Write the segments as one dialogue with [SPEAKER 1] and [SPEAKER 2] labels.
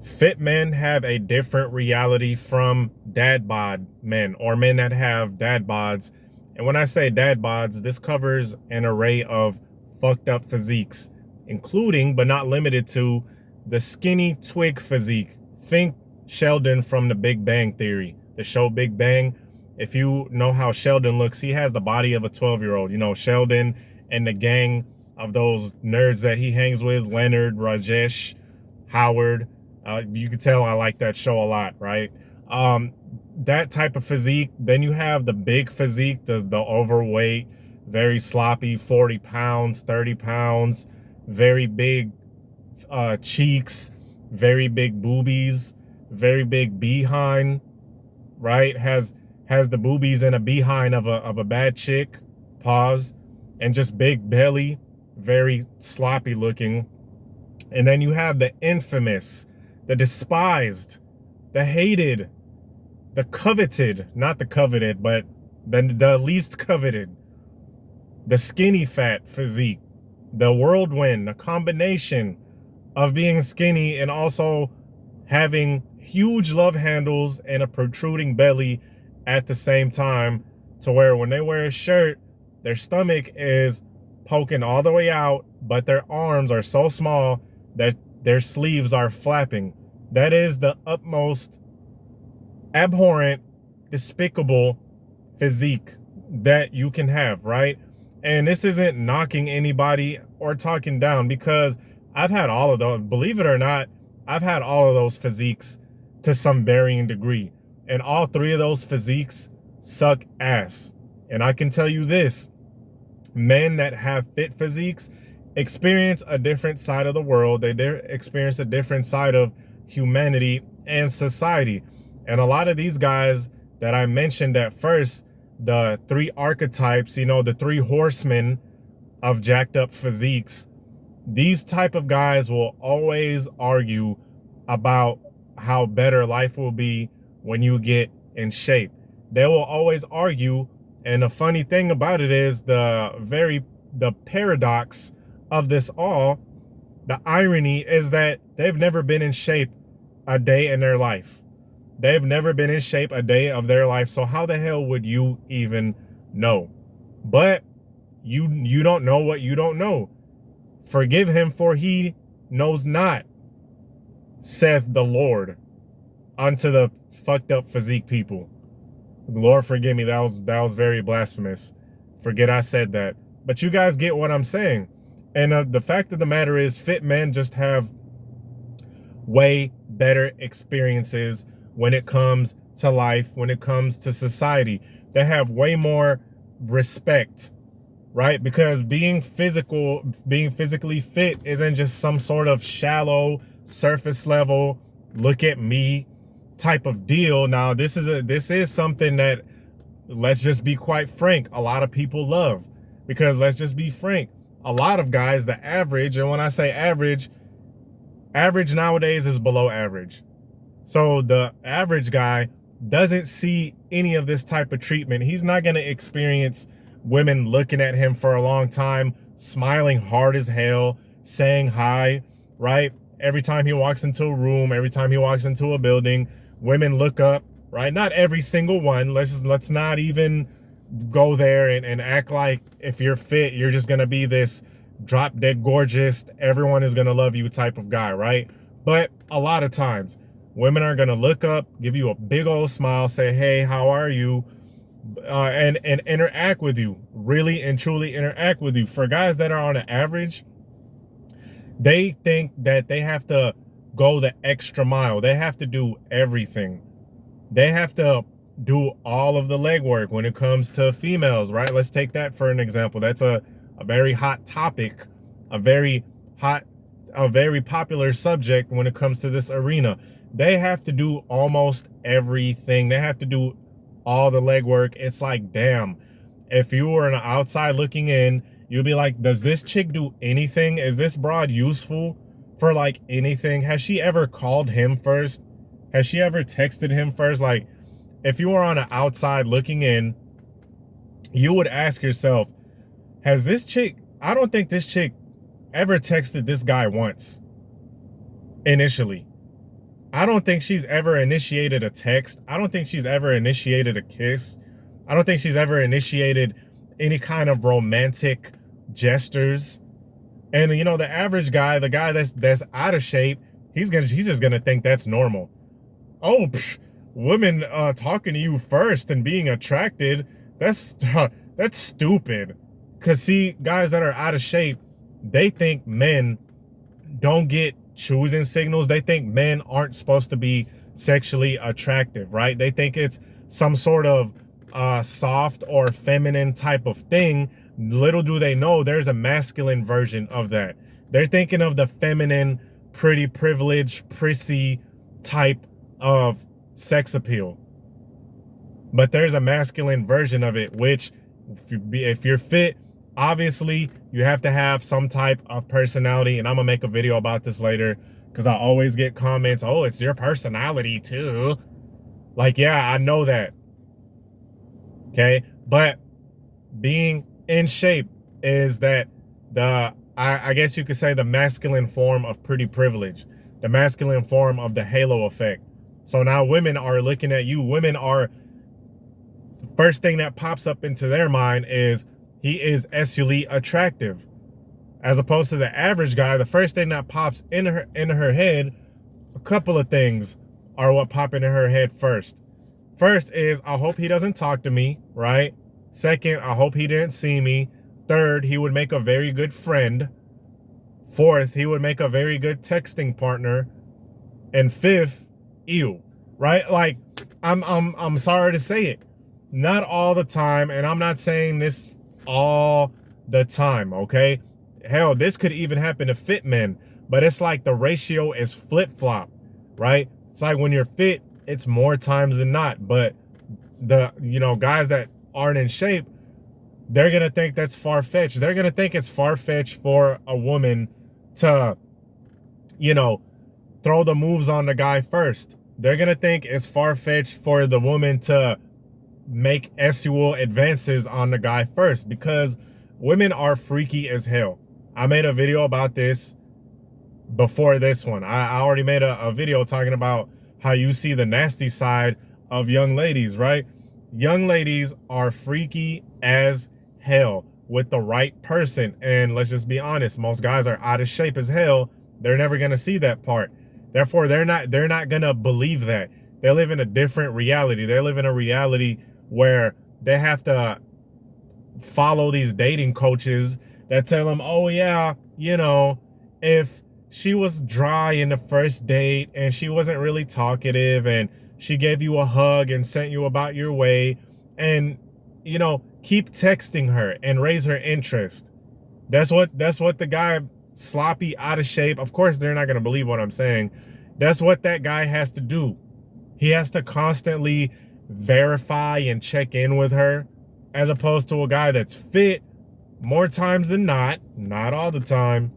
[SPEAKER 1] Fit men have a different reality from dad bod men or men that have dad bods. And when I say dad bods, this covers an array of fucked up physiques, including but not limited to the skinny twig physique. Think Sheldon from the Big Bang Theory, the show Big Bang. If you know how Sheldon looks, he has the body of a 12-year-old. You know, Sheldon and the gang of those nerds that he hangs with, Leonard, Rajesh, Howard. You can tell I like that show a lot, right? That type of physique. Then you have the big physique, the overweight, very sloppy, 40 pounds, 30 pounds, very big cheeks, very big boobies, very big behind, right? Has the boobies and a behind of a bad chick, pause, and just big belly, very sloppy looking. And then you have the infamous, the despised, the hated, the coveted, not the coveted, but the least coveted, the skinny fat physique, the whirlwind, the combination of being skinny and also having huge love handles and a protruding belly at the same time, to where when they wear a shirt, their stomach is poking all the way out, but their arms are so small that their sleeves are flapping. That is the utmost abhorrent, despicable physique that you can have, right? And this isn't knocking anybody or talking down, because I've had all of those. Believe it or not, I've had all of those physiques to some varying degree. And all three of those physiques suck ass. And I can tell you this, men that have fit physiques experience a different side of the world. They experience a different side of humanity and society. And a lot of these guys that I mentioned at first, the three archetypes, you know, the three horsemen of jacked up physiques, these type of guys will always argue about how better life will be when you get in shape. They will always argue. And the funny thing about it is the paradox of this all, the irony is that they've never been in shape a day in their life. They've never been in shape a day of their life. So how the hell would you even know? But you don't know what you don't know. Forgive him, for he knows not, saith the Lord unto the fucked up physique people. Lord forgive me, that was very blasphemous. Forget I said that. But you guys get what I'm saying. And the fact of the matter is, fit men just have way better experiences when it comes to life, when it comes to society. They have way more respect, right? Because being physically fit isn't just some sort of shallow, surface level, look at me type of deal. Now, this is something that, let's just be quite frank, a lot of people love. Because let's just be frank, a lot of guys, the average, and when I say average nowadays is below average. So the average guy doesn't see any of this type of treatment. He's not going to experience women looking at him for a long time, smiling hard as hell, saying hi, right? Every time he walks into a room, every time he walks into a building, women look up, right? Not every single one. Let's not even go there and act like if you're fit, you're just going to be this drop dead gorgeous, everyone is going to love you type of guy, right? But a lot of times, women are going to look up, give you a big old smile, say, hey, how are you? And interact with you, really and truly interact with you. For guys that are on an average, they think that they have to go the extra mile. They have to do everything. They have to do all of the legwork when it comes to females, right? Let's take that for an example. That's a very hot topic, a very popular subject when it comes to this arena. They have to do almost everything. They have to do all the legwork. It's like, damn, if you were on the outside looking in, you'd be like, does this chick do anything? Is this broad useful for like anything? Has she ever called him first? Has she ever texted him first? Like, if you were on the outside looking in, you would ask yourself, has this chick, I don't think this chick ever texted this guy once initially. I don't think she's ever initiated a text. I don't think she's ever initiated a kiss. I don't think she's ever initiated any kind of romantic gestures. And you know, the average guy, the guy that's out of shape, he's just gonna think that's normal. Oh, women talking to you first and being attracted, that's stupid. Cause see, guys that are out of shape, they think men don't get choosing signals. They think men aren't supposed to be sexually attractive, right? They think it's some sort of soft or feminine type of thing. Little do they know there's a masculine version of that. They're thinking of the feminine, pretty privileged, prissy type of sex appeal. But there's a masculine version of it, which if you're fit, obviously you have to have some type of personality. And I'm gonna make a video about this later because I always get comments, oh, it's your personality too. Like, yeah, I know that. Okay, but being in shape is that I guess you could say the masculine form of pretty privilege, the masculine form of the halo effect. So now women are looking at you. Women are, first thing that pops up into their mind is he is sexually attractive. As opposed to the average guy, the first thing that pops in her head, a couple of things are what pop into her head first. First is, I hope he doesn't talk to me, right? Second, I hope he didn't see me. Third, he would make a very good friend. Fourth, he would make a very good texting partner. And fifth, ew, right? Like, I'm sorry to say it. Not all the time, and I'm not saying this all the time, okay? Hell, this could even happen to fit men, but it's like the ratio is flip-flop, right? It's like when you're fit, it's more times than not, but the, you know, guys that aren't in shape, they're gonna think that's far-fetched. They're gonna think it's far-fetched for a woman to, you know, throw the moves on the guy first. They're gonna think it's far-fetched for the woman to make sexual advances on the guy first, because women are freaky as hell. I made a video about this before this one. I already made a video talking about how you see the nasty side of young ladies, right? Young ladies are freaky as hell with the right person. And let's just be honest, most guys are out of shape as hell. They're never gonna see that part. Therefore, they're not gonna believe that. They live in a different reality. They live in a reality where they have to follow these dating coaches that tell them, oh yeah, you know, if she was dry in the first date and she wasn't really talkative and she gave you a hug and sent you about your way, and, you know, keep texting her and raise her interest. That's what the guy, sloppy, out of shape, of course they're not going to believe what I'm saying. That's what that guy has to do. He has to constantly verify and check in with her, as opposed to a guy that's fit more times than not all the time.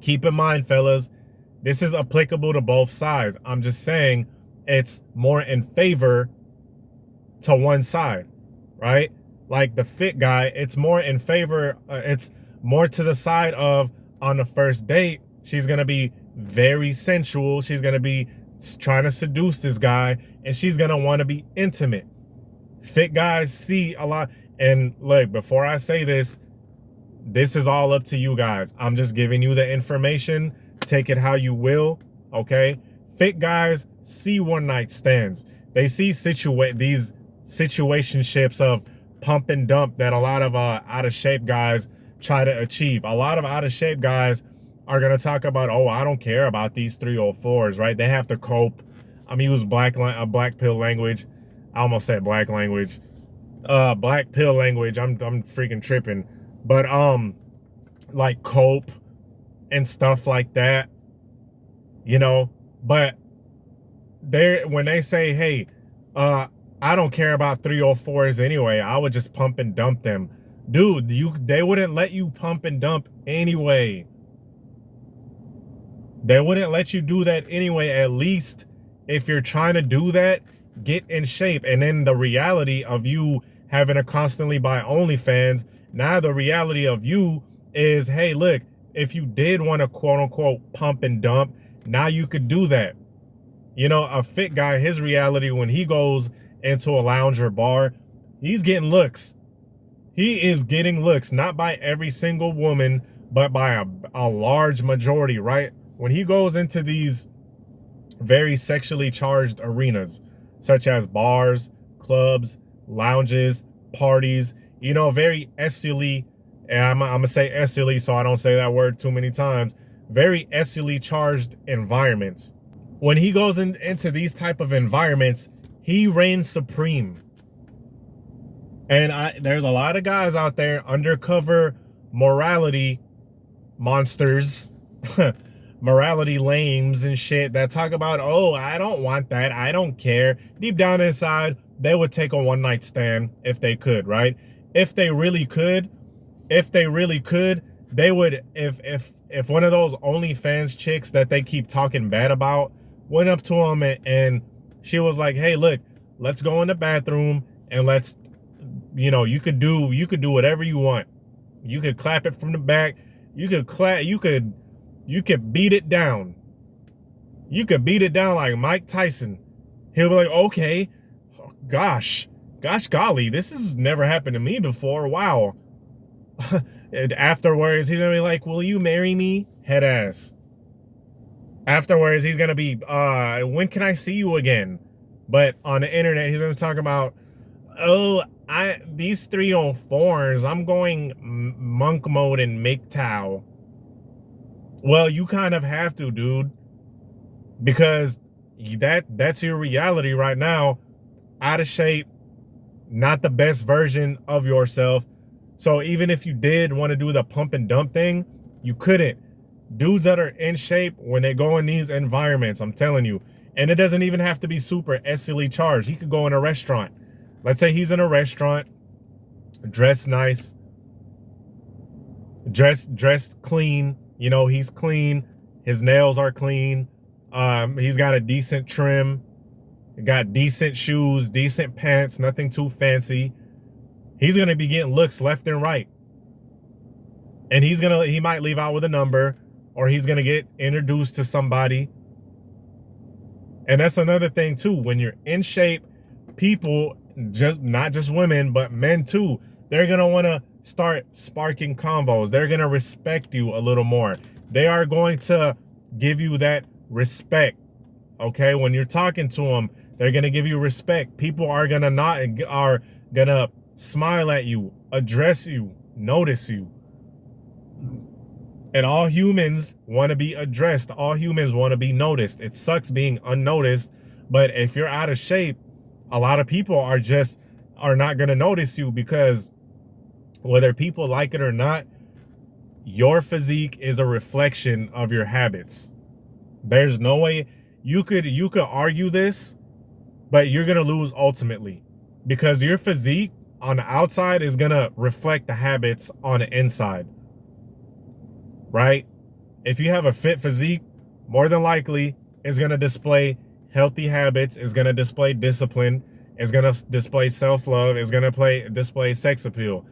[SPEAKER 1] Keep in mind, fellas, this is applicable to both sides. I'm just saying it's more in favor to one side, right? Like the fit guy, it's more in favor, it's more to the side of, on the first date, she's going to be very sensual. She's going to be trying to seduce this guy, and she's going to want to be intimate. Fit guys see a lot. And look, before I say this, this is all up to you guys. I'm just giving you the information. Take it how you will, okay? Fit guys see one-night stands. They see these situationships of pump and dump that a lot of out-of-shape guys try to achieve. A lot of out-of-shape guys are going to talk about, oh, I don't care about these 304s, right? They have to cope. I'm use black pill language. I almost said black language. Black pill language. I'm freaking tripping. But like cope and stuff like that, you know. But when they say, hey, I don't care about 304s anyway, I would just pump and dump them. Dude, they wouldn't let you pump and dump anyway. They wouldn't let you do that anyway. At least if you're trying to do that, get in shape. And then the reality of you having to constantly buy OnlyFans, now the reality of you is, hey, look, if you did want to quote unquote pump and dump, now you could do that. You know, a fit guy, his reality when he goes into a lounge or bar, he's getting looks. He is getting looks, not by every single woman, but by a large majority, right? When he goes into these very sexually charged arenas, such as bars, clubs, lounges, parties, you know, very SUly, and I'm gonna say SUly so I don't say that word too many times, very SUly charged environments. When he goes into these type of environments, he reigns supreme. And there's a lot of guys out there, undercover morality monsters, morality lames and shit, that talk about, oh, I don't want that, I don't care. Deep down inside, they would take a one-night stand if they could, right? If they really could, they would, if one of those OnlyFans chicks that they keep talking bad about went up to him and she was like, hey, look, let's go in the bathroom and let's, you know, you could do whatever you want. You could clap it from the back. You could beat it down. You could beat it down like Mike Tyson. He'll be like, okay, gosh golly, this has never happened to me before. Wow. And afterwards, he's gonna be like, will you marry me? Head ass. Afterwards, he's gonna be, when can I see you again? But on the internet, he's gonna talk about, oh, these 3 on 4s, I'm going monk mode in MGTOW. Well, you kind of have to, dude, because that's your reality right now. Out of shape, not the best version of yourself. So even if you did want to do the pump and dump thing, you couldn't. Dudes that are in shape, when they go in these environments, I'm telling you, and it doesn't even have to be super SUly charged. He could go in a restaurant. Let's say he's in a restaurant, dressed nice, dressed clean. You know, he's clean. His nails are clean. He's got a decent trim, got decent shoes, decent pants, nothing too fancy. He's gonna be getting looks left and right. And he might leave out with a number, or he's gonna get introduced to somebody. And that's another thing too. When you're in shape, people, not just women, but men too, they're gonna wanna start sparking convos. They're gonna respect you a little more. They are going to give you that respect. Okay, when you're talking to them, they're gonna give you respect. People are gonna smile at you, address you, notice you. And all humans want to be addressed. All humans want to be noticed. It sucks being unnoticed, but if you're out of shape, a lot of people are not going to notice you, because whether people like it or not, your physique is a reflection of your habits. There's no way you could argue this, but you're going to lose ultimately, because your physique on the outside is going to reflect the habits on the inside. Right? If you have a fit physique, more than likely it's going to display healthy habits, it's going to display discipline, it's going to display self-love, it's going to display sex appeal.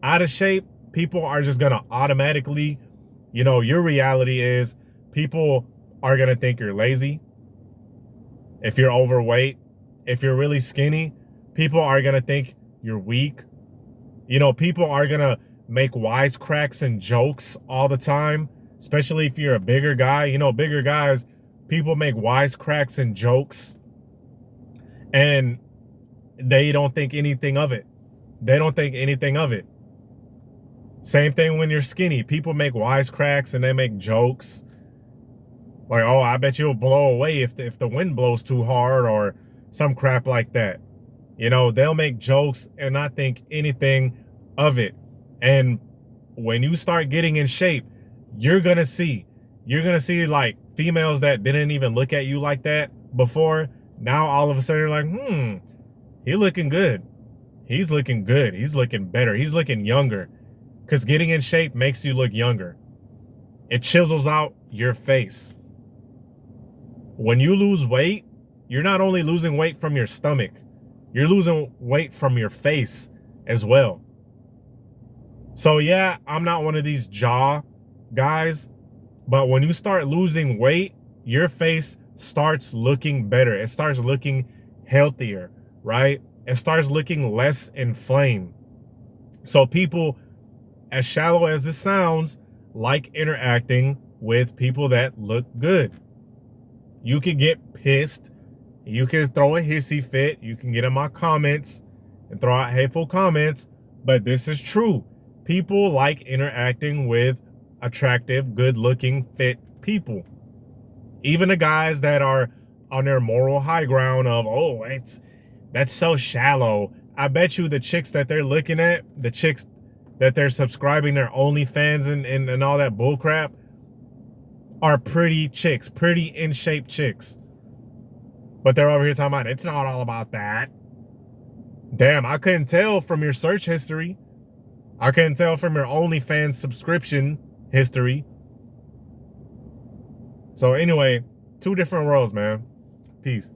[SPEAKER 1] Out of shape, people are just going to automatically, you know, your reality is people are going to think you're lazy. If you're overweight, if you're really skinny, people are going to think you're weak. You know, people are going to make wisecracks and jokes all the time, especially if you're a bigger guy. You know, bigger guys, people make wisecracks and jokes, and they don't think anything of it. They don't think anything of it. Same thing when you're skinny. People make wisecracks and they make jokes. Like, oh, I bet you'll blow away if the wind blows too hard, or some crap like that. You know, they'll make jokes and not think anything of it. And when you start getting in shape, you're going to see like females that didn't even look at you like that before. Now, all of a sudden, you're like, he's looking good. He's looking good. He's looking better. He's looking younger. Because getting in shape makes you look younger. It chisels out your face. When you lose weight, you're not only losing weight from your stomach, you're losing weight from your face as well. So yeah, I'm not one of these jaw guys, but when you start losing weight, your face starts looking better. It starts looking healthier, right? It starts looking less inflamed. So people, as shallow as this sounds, like interacting with people that look good. You can get pissed. You can throw a hissy fit. You can get in my comments and throw out hateful comments. But this is true. People like interacting with attractive, good-looking, fit people. Even the guys that are on their moral high ground of, oh, that's so shallow. I bet you the chicks that they're looking at, the chicks that they're subscribing their OnlyFans and all that bullcrap, are pretty chicks, pretty in shape chicks. But they're over here talking about it's not all about that. Damn, I couldn't tell from your search history. I couldn't tell from your OnlyFans subscription history. So anyway, two different worlds, man. Peace.